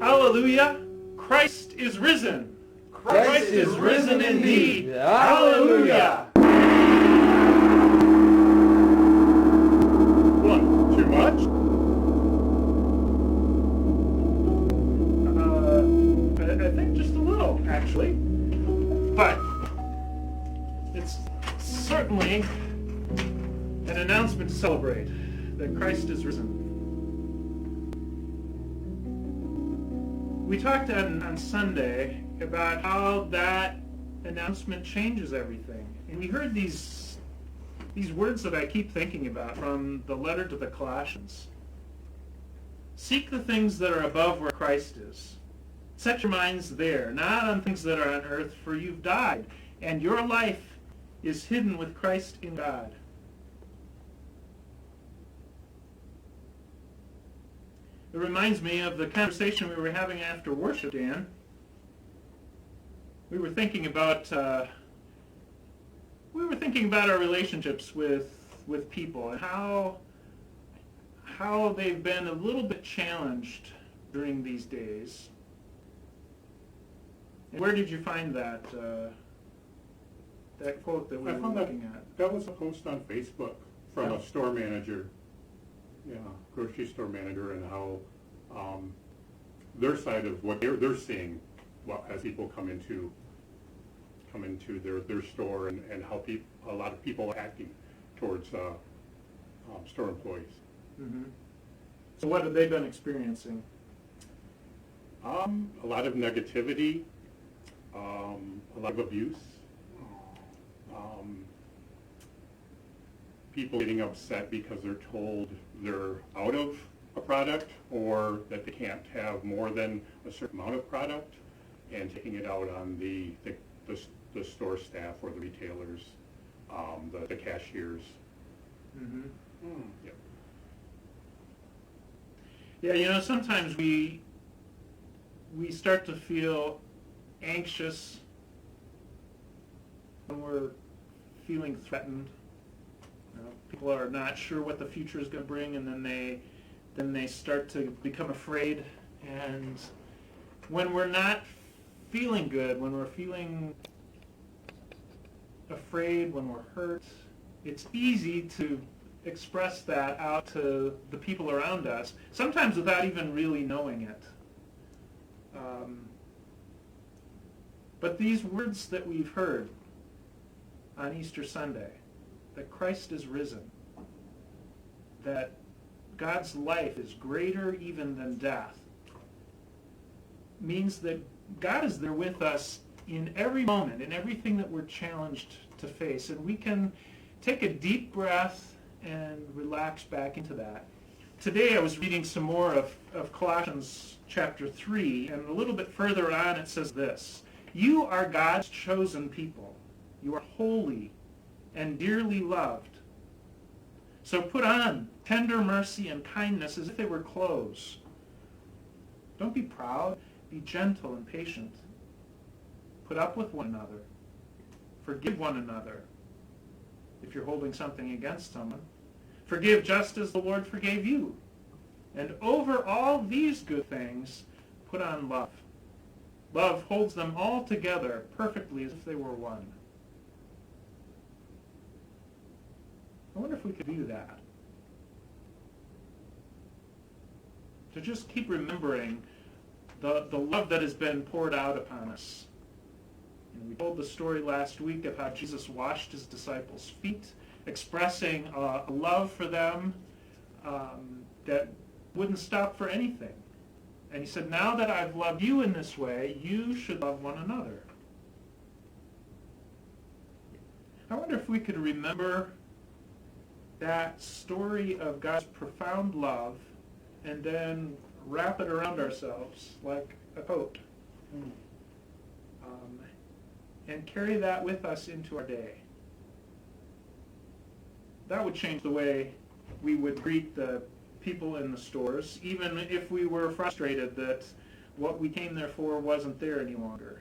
Hallelujah! Christ is risen! Christ is risen indeed! Hallelujah! What? Too much? I think just a little, actually. But it's certainly an announcement to celebrate that Christ is risen. We talked on Sunday about how that announcement changes everything. And we heard these words that I keep thinking about from the letter to the Colossians. Seek the things that are above where Christ is. Set your minds there, not on things that are on earth, for you've died, and your life is hidden with Christ in God. It reminds me of the conversation we were having after worship, Dan. We were thinking about our relationships with people and how they've been a little bit challenged during these days. And where did you find that quote that we were looking at? That was a post on Facebook from a store manager. Yeah, grocery store manager, and how their side of what they're seeing as people come into their store, and how a lot of people are acting towards store employees. Mm-hmm. So what have they been experiencing? A lot of negativity, a lot of abuse. People getting upset because they're told they're out of a product, or that they can't have more than a certain amount of product, and taking it out on the store staff or the retailers, the cashiers. Mm-hmm. Yep. Yeah, sometimes we start to feel anxious when we're feeling threatened. People are not sure what the future is going to bring, and then they start to become afraid. And when we're not feeling good, when we're feeling afraid, when we're hurt, it's easy to express that out to the people around us, sometimes without even really knowing it. But these words that we've heard on Easter Sunday, that Christ is risen, that God's life is greater even than death, means that God is there with us in every moment, in everything that we're challenged to face. And we can take a deep breath and relax back into that. Today I was reading some more of Colossians chapter 3, and a little bit further on it says this: "You are God's chosen people. You are holy and dearly loved. So put on tender mercy and kindness as if they were clothes. Don't be proud, be gentle and patient. Put up with one another. Forgive one another. If you're holding something against someone, forgive just as the Lord forgave you. And over all these good things, put on love. Love holds them all together perfectly as if they were one." I wonder if we could do that. To just keep remembering the love that has been poured out upon us. And we told the story last week of how Jesus washed his disciples' feet, expressing a love for them that wouldn't stop for anything. And he said, now that I've loved you in this way, you should love one another. I wonder if we could remember that story of God's profound love and then wrap it around ourselves like a coat. And carry that with us into our day. That would change the way we would greet the people in the stores, even if we were frustrated that what we came there for wasn't there any longer.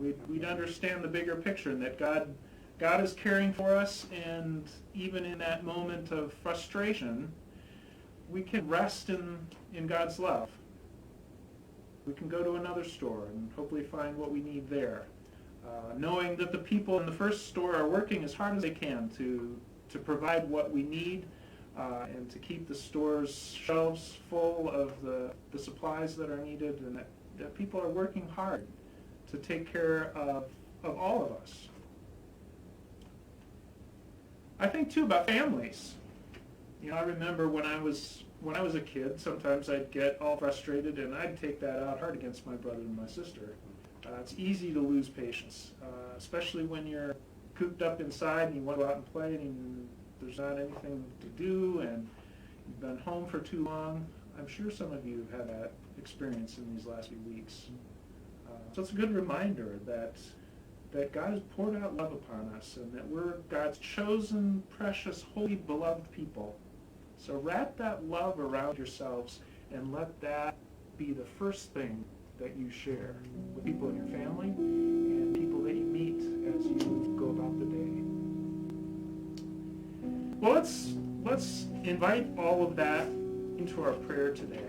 we'd understand the bigger picture, and that God is caring for us, and even in that moment of frustration, we can rest in God's love. We can go to another store and hopefully find what we need there, knowing that the people in the first store are working as hard as they can to provide what we need, and to keep the store's shelves full of the supplies that are needed, and that people are working hard to take care of all of us. I think too about families. I remember when I was a kid, sometimes I'd get all frustrated and I'd take that out hard against my brother and my sister. It's easy to lose patience, especially when you're cooped up inside and you want to go out and play and there's not anything to do and you've been home for too long. I'm sure some of you have had that experience in these last few weeks. So it's a good reminder that God has poured out love upon us and that we're God's chosen, precious, holy, beloved people. So wrap that love around yourselves and let that be the first thing that you share with people in your family and people that you meet as you go about the day. Well, let's invite all of that into our prayer today.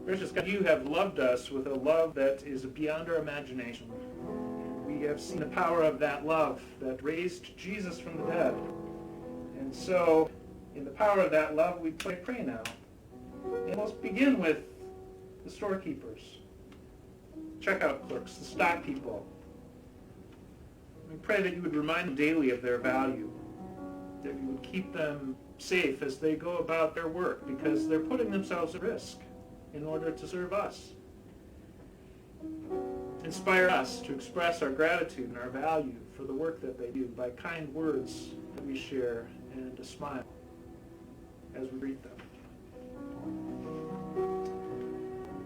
Gracious God, you have loved us with a love that is beyond our imagination. We have seen the power of that love that raised Jesus from the dead. And so, in the power of that love, we pray now. And let's begin with the storekeepers, checkout clerks, the stock people. We pray that you would remind them daily of their value, that you would keep them safe as they go about their work, because they're putting themselves at risk in order to serve us. Inspire us to express our gratitude and our value for the work that they do by kind words that we share and a smile as we greet them.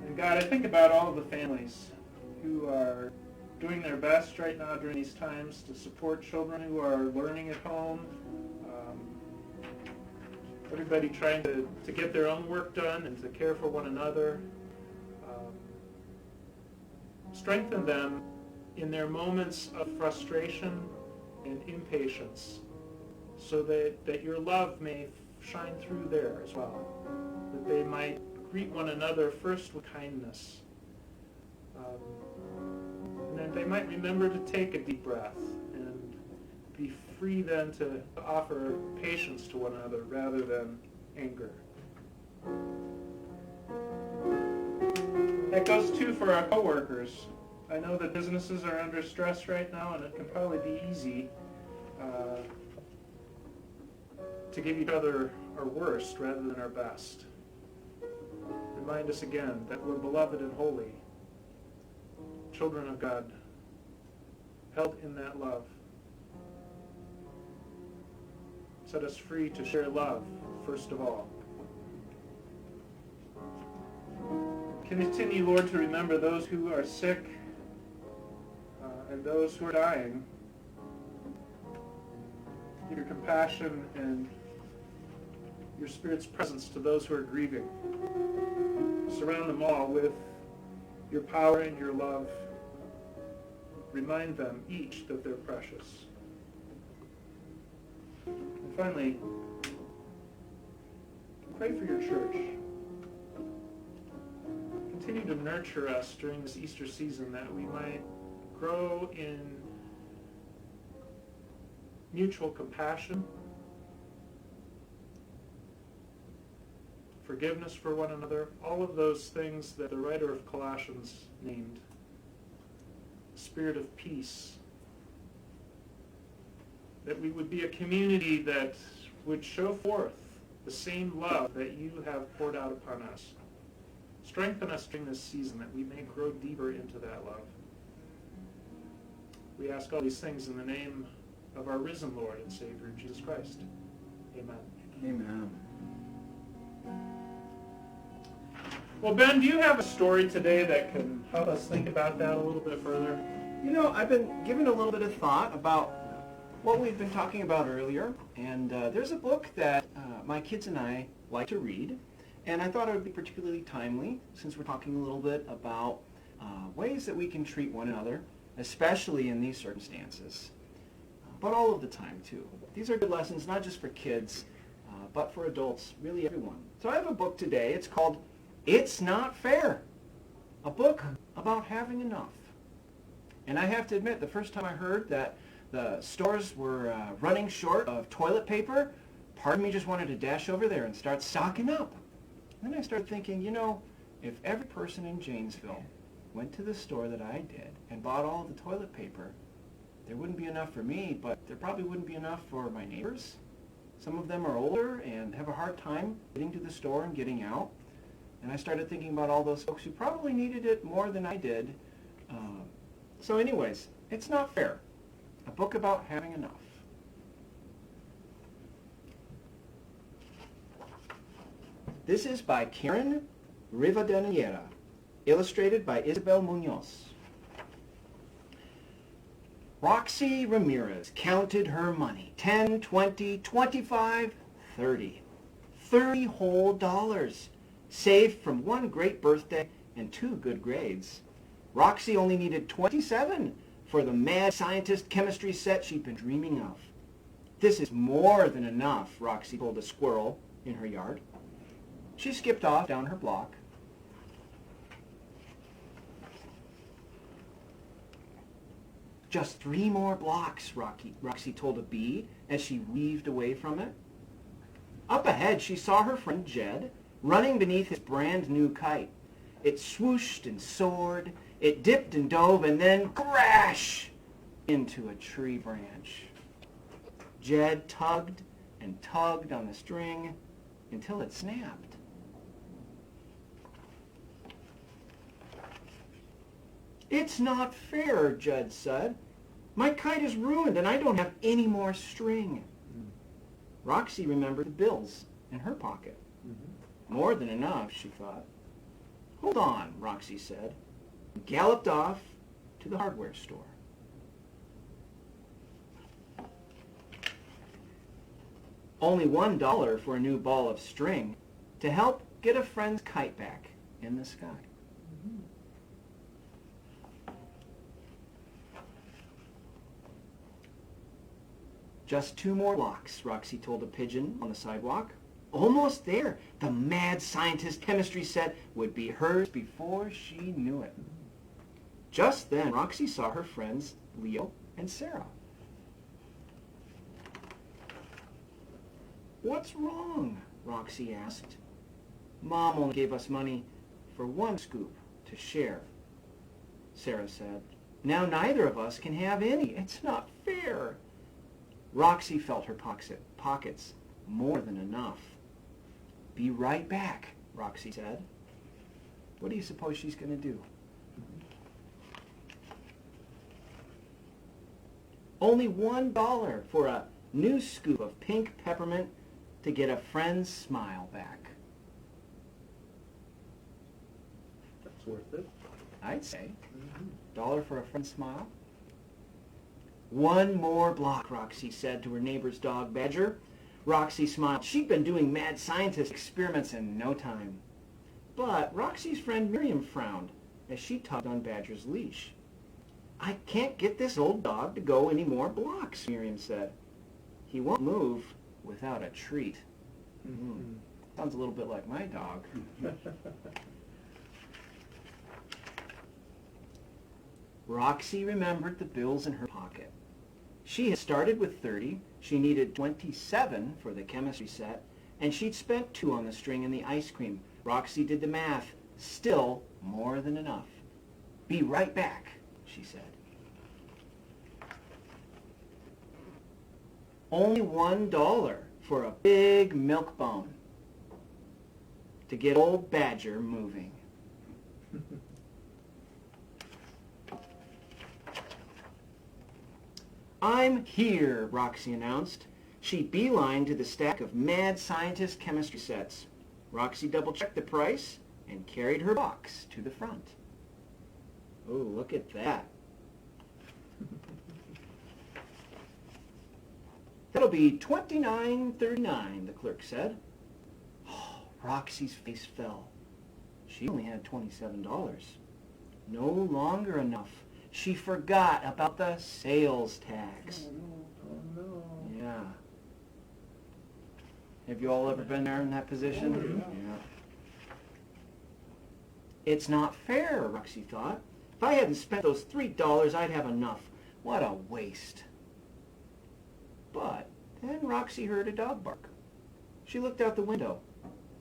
And God, I think about all of the families who are doing their best right now during these times to support children who are learning at home, everybody trying to get their own work done and to care for one another. Strengthen them in their moments of frustration and impatience so that your love may shine through there as well, that they might greet one another first with kindness, and that they might remember to take a deep breath and be free then to offer patience to one another rather than anger. That goes too for our coworkers. I know that businesses are under stress right now, and it can probably be easy to give each other our worst rather than our best. Remind us again that we're beloved and holy, children of God, held in that love. Set us free to share love, first of all. Continue, Lord, to remember those who are sick and those who are dying. Give your compassion and your Spirit's presence to those who are grieving. Surround them all with your power and your love. Remind them each that they're precious. And finally, pray for your church. Continue to nurture us during this Easter season that we might grow in mutual compassion, forgiveness for one another, all of those things that the writer of Colossians named. Spirit of peace. That we would be a community that would show forth the same love that you have poured out upon us. Strengthen us during this season that we may grow deeper into that love. We ask all these things in the name of our risen Lord and Savior, Jesus Christ. Amen. Amen. Well, Ben, do you have a story today that can help us think about that a little bit further? You know, I've been giving a little bit of thought about what we've been talking about earlier, and there's a book that my kids and I like to read, and I thought it would be particularly timely since we're talking a little bit about ways that we can treat one another, especially in these circumstances, but all of the time too. These are good lessons not just for kids, but for adults, really everyone. So I have a book today. It's called It's Not Fair, a book about having enough. And I have to admit, the first time I heard that the stores were running short of toilet paper, part of me just wanted to dash over there and start stocking up. Then I started thinking, you know, if every person in Janesville went to the store that I did and bought all the toilet paper, there wouldn't be enough for me, but there probably wouldn't be enough for my neighbors. Some of them are older and have a hard time getting to the store and getting out. And I started thinking about all those folks who probably needed it more than I did. So anyways, It's Not Fair, a book about having enough. This is by Karen Rivadeneira, illustrated by Isabel Munoz. Roxy Ramirez counted her money, 10, 20, 25, 30. 30 whole dollars, saved from one great birthday and 2 good grades. Roxy only needed 27 for the mad scientist chemistry set she'd been dreaming of. This is more than enough, Roxy told a squirrel in her yard. She skipped off down her block. Just 3 more blocks, Roxy told a bee as she weaved away from it. Up ahead, she saw her friend Jed running beneath his brand new kite. It swooshed and soared, it dipped and dove, and then crash into a tree branch. Jed tugged and tugged on the string until it snapped. It's not fair, Jed said. My kite is ruined and I don't have any more string. Roxy remembered the bills in her pocket. More than enough, she thought. Hold on, Roxy said, and galloped off to the hardware store. Only $1 for a new ball of string to help get a friend's kite back in the sky. Just 2 more blocks, Roxy told a pigeon on the sidewalk. Almost there. The mad scientist chemistry set would be hers before she knew it. Just then, Roxy saw her friends Leo and Sarah. What's wrong? Roxy asked. Mom only gave us money for 1 scoop to share, Sarah said. Now neither of us can have any. It's not fair. Roxy felt her pockets more than enough. Be right back, Roxy said. What do you suppose she's going to do? Only $1 for a new scoop of pink peppermint to get a friend's smile back. That's worth it. I'd say. $1 for a friend's smile. 1 more block, Roxy said to her neighbor's dog, Badger. Roxy smiled. She'd been doing mad scientist experiments in no time. But Roxy's friend Miriam frowned as she tugged on Badger's leash. I can't get this old dog to go any more blocks, Miriam said. He won't move without a treat. Sounds a little bit like my dog. Roxy remembered the bills in her pocket. She had started with 30, she needed 27 for the chemistry set, and she'd spent 2 on the string and the ice cream. Roxy did the math. Still more than enough. Be right back, she said. Only $1 for a big milk bone to get old Badger moving. I'm here, Roxy announced. She beelined to the stack of mad scientist chemistry sets. Roxy double-checked the price and carried her box to the front. Oh, look at that. be $29.39, the clerk said. Oh, Roxy's face fell. She only had $27. No longer enough. She forgot about the sales tax. Oh, no. Yeah. Have you all ever been there in that position? Oh, Yeah. It's not fair, Roxy thought. If I hadn't spent those $3, I'd have enough. What a waste. But then Roxy heard a dog bark. She looked out the window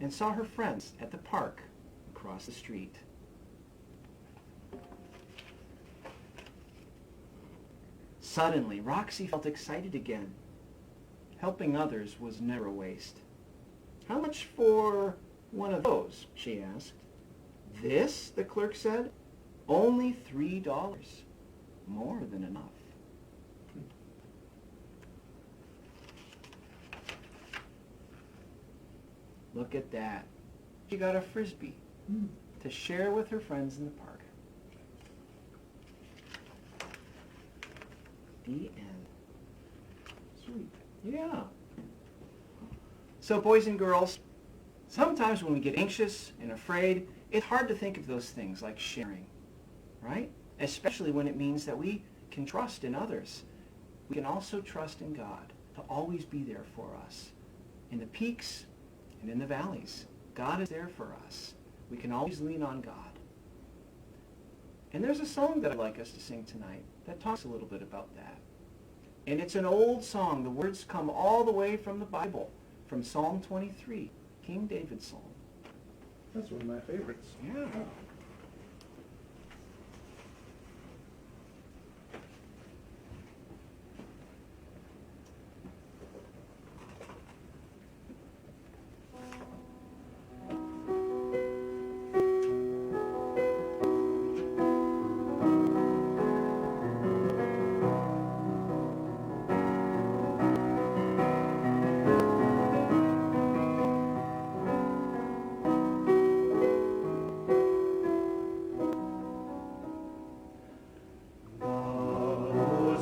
and saw her friends at the park across the street. Suddenly, Roxy felt excited again. Helping others was never a waste. How much for one of those? She asked. This, the clerk said, only $3. More than enough. Look at that. She got a Frisbee to share with her friends in the park. The end. Sweet. Yeah. So boys and girls, sometimes when we get anxious and afraid, it's hard to think of those things like sharing, right? Especially when it means that we can trust in others. We can also trust in God to always be there for us. In the peaks and in the valleys, God is there for us. We can always lean on God. And there's a song that I'd like us to sing tonight that talks a little bit about that. And it's an old song. The words come all the way from the Bible, from Psalm 23, King David's psalm. That's one of my favorites. Yeah.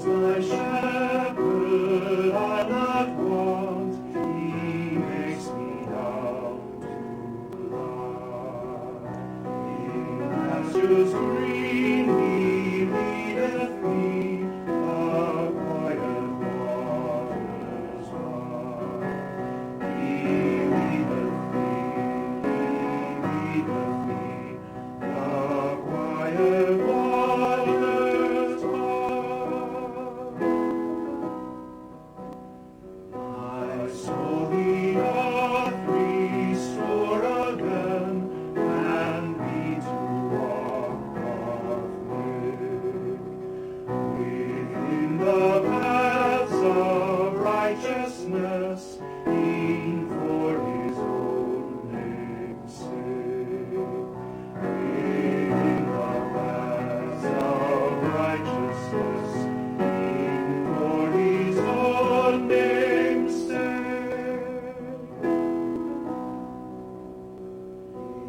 My shepherd, I not want, he makes me down to lie. In pastures green he leadeth me, the quiet waters by. He leadeth me, the quiet waters by. My soul he doth restore again, and me to walk pathway. Within the paths of righteousness, e'en for his own name's sake. Within the paths of righteousness, e'en for his own name's sake.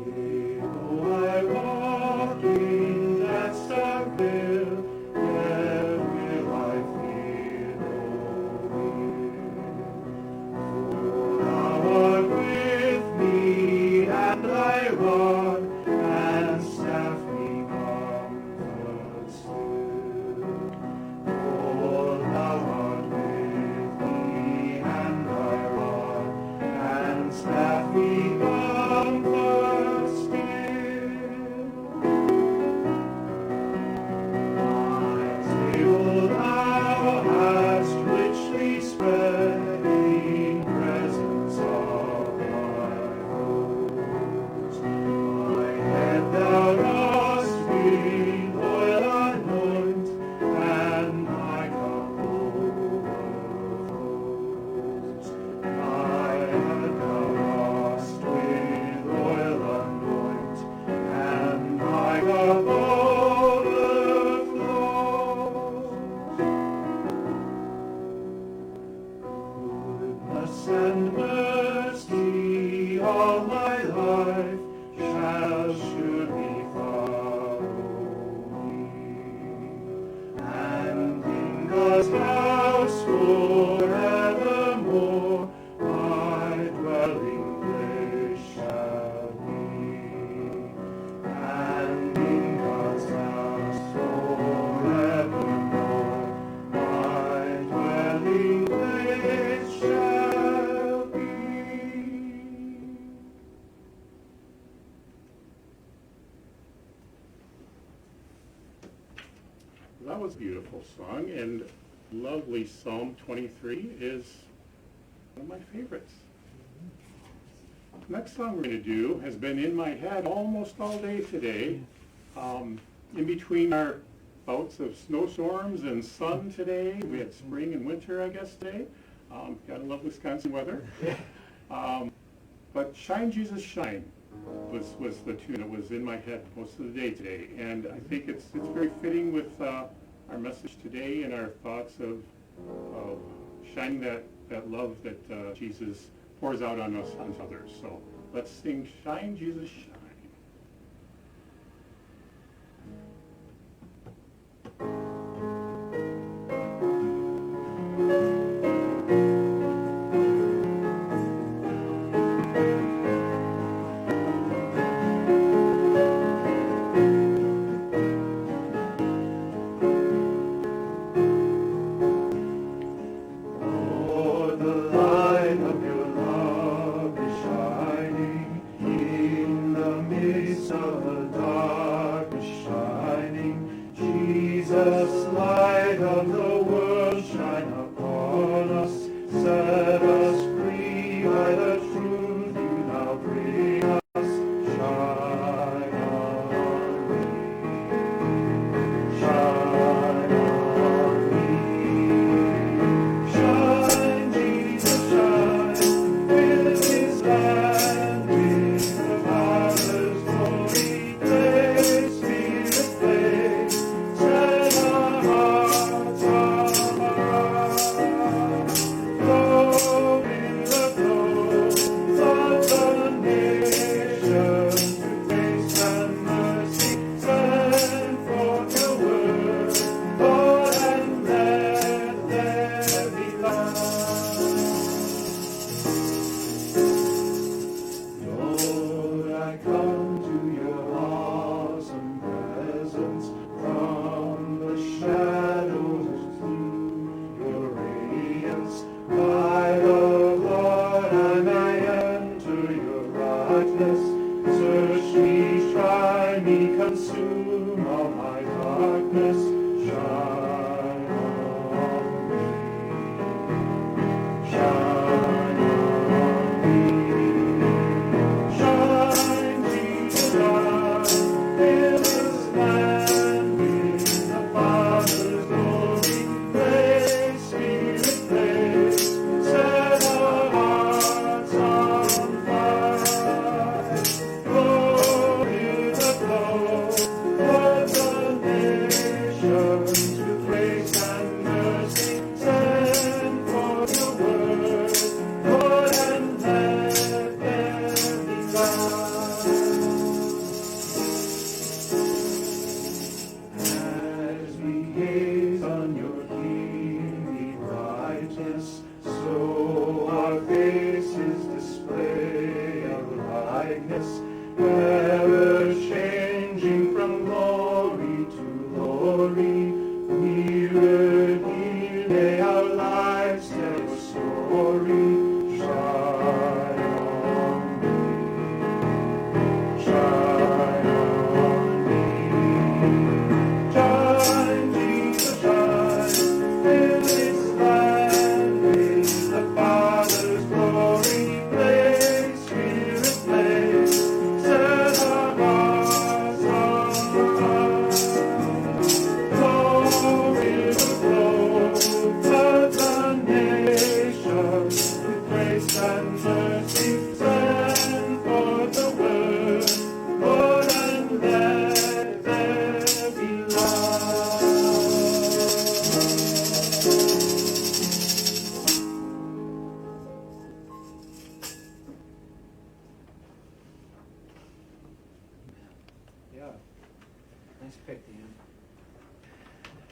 Yea, though I walk in death's dark vale, yet will I fear no ill. For thou art with me, and thy rod and staff me comfort still. For thou art with me, and thy rod and staff me comfort still. My table thou hast richly spread in presence of my foes. My head thou dost with oil anoint, and my cup overflows. My head thou dost with oil anoint, and my cup overflows. Goodness and mercy all my life shall surely follow me, and in God's house forevermore was a beautiful song, and lovely Psalm 23 is one of my favorites. Next song we're going to do has been in my head almost all day today. In between our bouts of snowstorms and sun today, we had spring and winter, I guess, today. Gotta love Wisconsin weather. But Shine, Jesus, Shine was the tune that was in my head most of the day today. And I think it's very fitting with our message today and our thoughts of shining that love that Jesus pours out on us and others. So let's sing Shine, Jesus, Shine.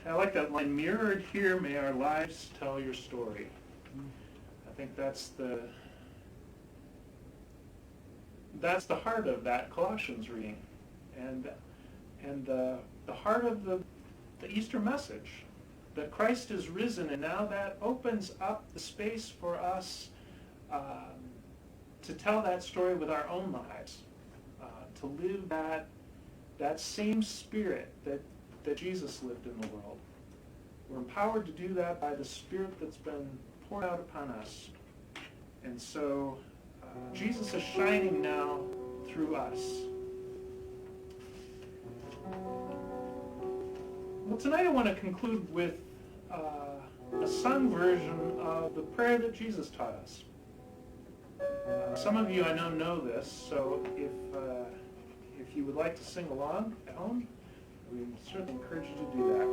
I like that line, mirrored here, may our lives tell your story. I think that's the heart of that Colossians reading, and the heart of the Easter message, that Christ is risen, and now that opens up the space for us to tell that story with our own lives, to live that same spirit that Jesus lived in the world. We're empowered to do that by the Spirit that's been poured out upon us. And so Jesus is shining now through us. Well, tonight I want to conclude with a sung version of the prayer that Jesus taught us. Some of you I know this, so if you would like to sing along at home, we certainly encourage you to do that.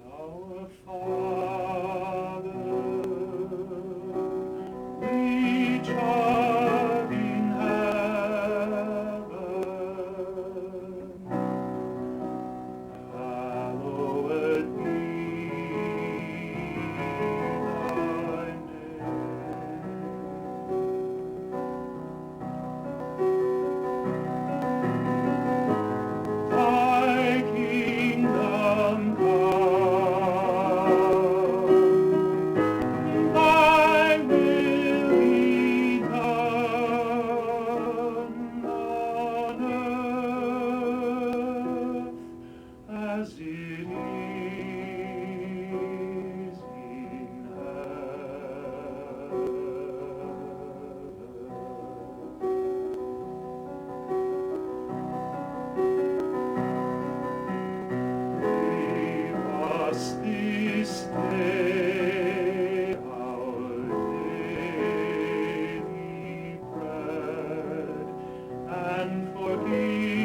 Our Father, which art in heaven, hallowed be thy name. Thy kingdom come, thy will be done on earth as it is in heaven. Give us this day our daily bread, and forgive